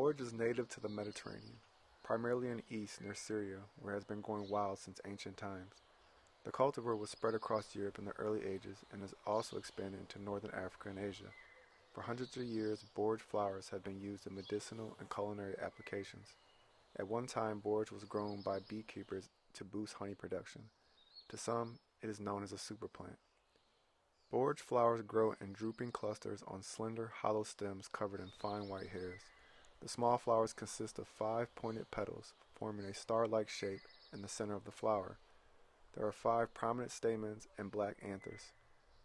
Borage is native to the Mediterranean, primarily in the east near Syria, where it has been growing wild since ancient times. The cultivar was spread across Europe in the early ages and has also expanded into northern Africa and Asia. For hundreds of years, borage flowers have been used in medicinal and culinary applications. At one time, borage was grown by beekeepers to boost honey production. To some, it is known as a superplant. Borage flowers grow in drooping clusters on slender, hollow stems covered in fine white hairs. The small flowers consist of 5 pointed petals, forming a star-like shape in the center of the flower. There are 5 prominent stamens and black anthers.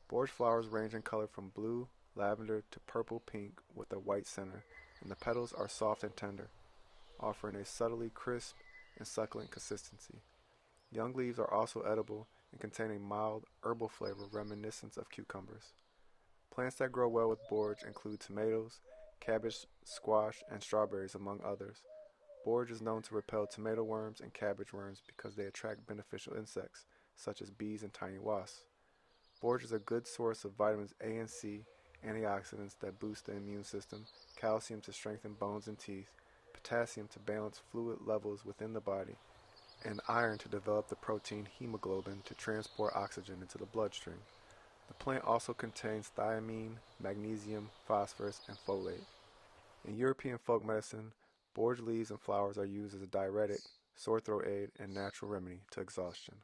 Borage flowers range in color from blue, lavender to purple-pink with a white center, and the petals are soft and tender, offering a subtly crisp and succulent consistency. Young leaves are also edible and contain a mild herbal flavor reminiscent of cucumbers. Plants that grow well with borage include tomatoes, cabbage, squash, and strawberries, among others. Borage is known to repel tomato worms and cabbage worms because they attract beneficial insects, such as bees and tiny wasps. Borage is a good source of vitamins A and C, antioxidants that boost the immune system, calcium to strengthen bones and teeth, potassium to balance fluid levels within the body, and iron to develop the protein hemoglobin to transport oxygen into the bloodstream. The plant also contains thiamine, magnesium, phosphorus, and folate. In European folk medicine, borage leaves and flowers are used as a diuretic, sore throat aid, and natural remedy to exhaustion.